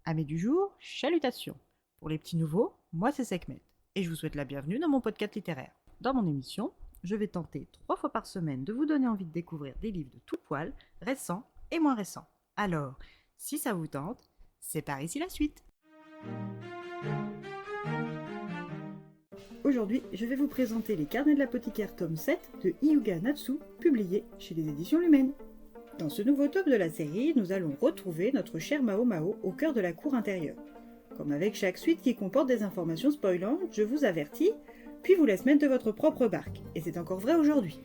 Amis du jour, chalutations. Pour les petits nouveaux, moi c'est Sekhmet, et je vous souhaite la bienvenue dans mon podcast littéraire. Dans mon émission, je vais tenter 3 fois par semaine de vous donner envie de découvrir des livres de tout poil, récents et moins récents. Alors, si ça vous tente, c'est par ici la suite. Aujourd'hui, je vais vous présenter Les Carnets de l'apothicaire tome 7 de Hyuga Natsu, publié chez les éditions Lumens. Dans ce nouveau tome de la série, nous allons retrouver notre cher Mao Mao au cœur de la cour intérieure. Comme avec chaque suite qui comporte des informations spoilantes, je vous avertis, puis vous laisse mettre de votre propre barque, et c'est encore vrai aujourd'hui.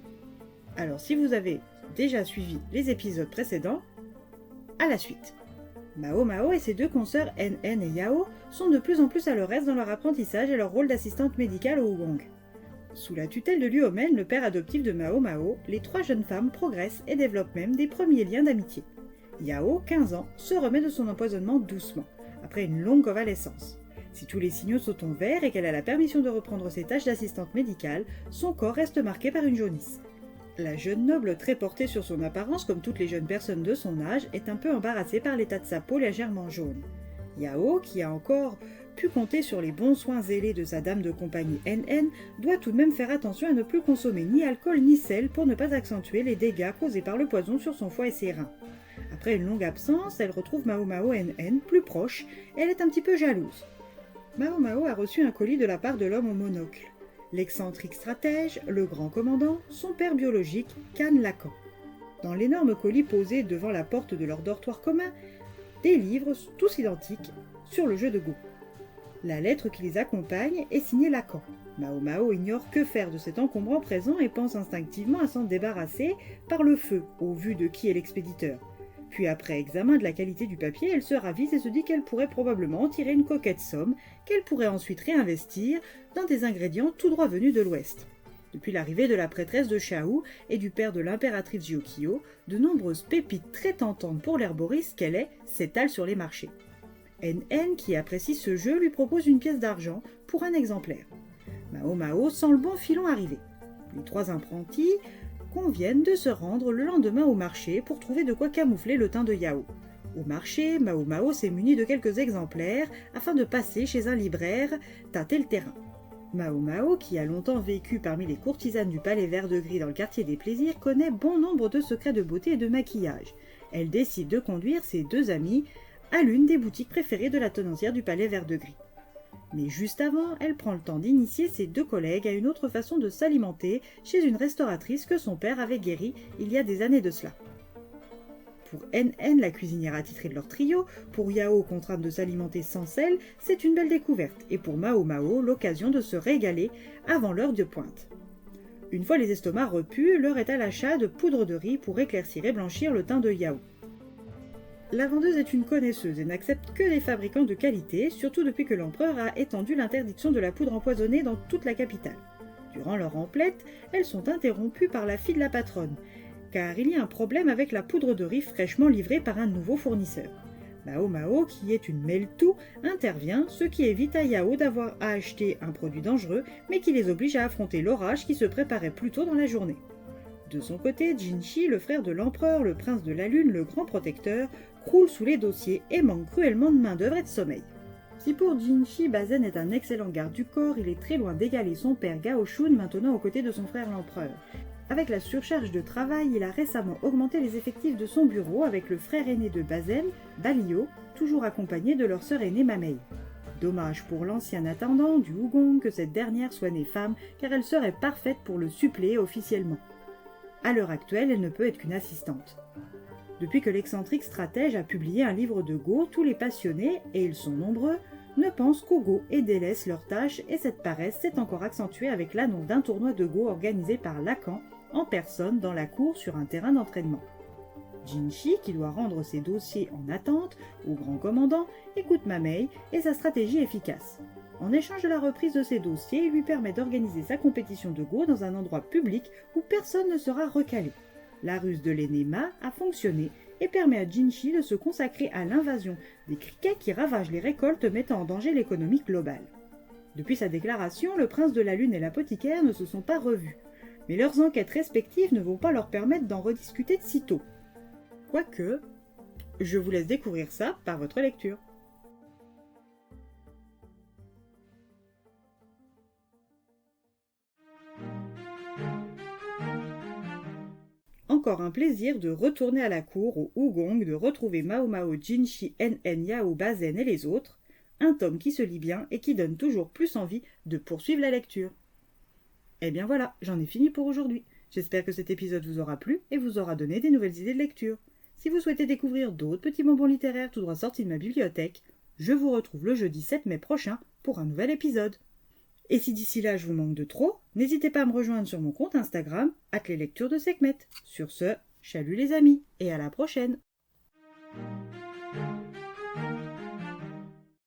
Alors si vous avez déjà suivi les épisodes précédents, à la suite. Mao Mao et ses deux consoeurs NN et Yao sont de plus en plus à leur aise dans leur apprentissage et leur rôle d'assistante médicale au Wugong. Sous la tutelle de Luomen, le père adoptif de Mao Mao, les 3 jeunes femmes progressent et développent même des premiers liens d'amitié. Yao, 15 ans, se remet de son empoisonnement doucement, après une longue convalescence. Si tous les signaux sont en vert et qu'elle a la permission de reprendre ses tâches d'assistante médicale, son corps reste marqué par une jaunisse. La jeune noble, très portée sur son apparence comme toutes les jeunes personnes de son âge, est un peu embarrassée par l'état de sa peau légèrement jaune. Yao, qui a encore pu compter sur les bons soins zélés de sa dame de compagnie NN, doit tout de même faire attention à ne plus consommer ni alcool ni sel pour ne pas accentuer les dégâts causés par le poison sur son foie et ses reins. Après une longue absence, elle retrouve Mao Mao NN plus proche et elle est un petit peu jalouse. Mao Mao a reçu un colis de la part de l'homme au monocle. L'excentrique stratège, le grand commandant, son père biologique, Kan Lacan. Dans l'énorme colis posé devant la porte de leur dortoir commun, des livres tous identiques sur le jeu de Go. La lettre qui les accompagne est signée Lacan. Mao Mao ignore que faire de cet encombrant présent et pense instinctivement à s'en débarrasser par le feu, au vu de qui est l'expéditeur. Puis après examen de la qualité du papier, elle se ravise et se dit qu'elle pourrait probablement en tirer une coquette somme, qu'elle pourrait ensuite réinvestir dans des ingrédients tout droit venus de l'Ouest. Depuis l'arrivée de la prêtresse de Shao et du père de l'impératrice Gyokyo, de nombreuses pépites très tentantes pour l'herboriste qu'elle est s'étalent sur les marchés. NN, qui apprécie ce jeu, lui propose une pièce d'argent pour un exemplaire. Mao Mao sent le bon filon arriver. Les 3 apprentis conviennent de se rendre le lendemain au marché pour trouver de quoi camoufler le teint de Yao. Au marché, Mao Mao s'est muni de quelques exemplaires afin de passer chez un libraire tâter le terrain. Mao Mao, qui a longtemps vécu parmi les courtisanes du palais vert de gris dans le quartier des plaisirs, connaît bon nombre de secrets de beauté et de maquillage. Elle décide de conduire ses 2 amis à l'une des boutiques préférées de la tenancière du palais vert de gris. Mais juste avant, elle prend le temps d'initier ses 2 collègues à une autre façon de s'alimenter chez une restauratrice que son père avait guérie il y a des années de cela. Pour NN, la cuisinière attitrée de leur trio, pour Yao, contrainte de s'alimenter sans sel, c'est une belle découverte, et pour Mao Mao, l'occasion de se régaler avant l'heure de pointe. Une fois les estomacs repus, l'heure est à l'achat de poudre de riz pour éclaircir et blanchir le teint de Yao. La vendeuse est une connaisseuse et n'accepte que des fabricants de qualité, surtout depuis que l'empereur a étendu l'interdiction de la poudre empoisonnée dans toute la capitale. Durant leur emplette, elles sont interrompues par la fille de la patronne, car il y a un problème avec la poudre de riz fraîchement livrée par un nouveau fournisseur. Mao Mao, qui est une mêle-tout, intervient, ce qui évite à Yao d'avoir à acheter un produit dangereux, mais qui les oblige à affronter l'orage qui se préparait plus tôt dans la journée. De son côté, Jinshi, le frère de l'empereur, le prince de la lune, le grand protecteur, croule sous les dossiers et manque cruellement de main-d'œuvre et de sommeil. Si pour Jinshi, Bazen est un excellent garde du corps, il est très loin d'égaler son père Gao Shun, maintenant aux côtés de son frère l'empereur. Avec la surcharge de travail, il a récemment augmenté les effectifs de son bureau avec le frère aîné de Bazen, Balio, toujours accompagné de leur sœur aînée Mamei. Dommage pour l'ancien intendant du Wugong que cette dernière soit née femme, car elle serait parfaite pour le suppléer officiellement. À l'heure actuelle, elle ne peut être qu'une assistante. Depuis que l'excentrique stratège a publié un livre de Go, tous les passionnés, et ils sont nombreux, ne pensent qu'au Go et délaissent leurs tâches, et cette paresse s'est encore accentuée avec l'annonce d'un tournoi de Go organisé par Lacan en personne dans la cour sur un terrain d'entraînement. Jinshi, qui doit rendre ses dossiers en attente au grand commandant, écoute Mamei et sa stratégie efficace. En échange de la reprise de ses dossiers, il lui permet d'organiser sa compétition de Go dans un endroit public où personne ne sera recalé. La ruse de l'aîné Ma a fonctionné et permet à Jinshi de se consacrer à l'invasion des criquets qui ravagent les récoltes mettant en danger l'économie globale. Depuis sa déclaration, le prince de la lune et l'apothicaire ne se sont pas revus, mais leurs enquêtes respectives ne vont pas leur permettre d'en rediscuter de sitôt. Quoique, je vous laisse découvrir ça par votre lecture. encore un plaisir de retourner à la cour au Hugong, de retrouver Mao Mao, Jinshi, En, Yao, Bazen et les autres, un tome qui se lit bien et qui donne toujours plus envie de poursuivre la lecture. Et bien voilà, j'en ai fini pour aujourd'hui. J'espère que cet épisode vous aura plu et vous aura donné des nouvelles idées de lecture. Si vous souhaitez découvrir d'autres petits bonbons littéraires tout droit sortis de ma bibliothèque, je vous retrouve le jeudi 7 mai prochain pour un nouvel épisode. Et si d'ici là je vous manque de trop, n'hésitez pas à me rejoindre sur mon compte Instagram, @leslecturesdeSekhmet. Sur ce, chalut les amis, et à la prochaine.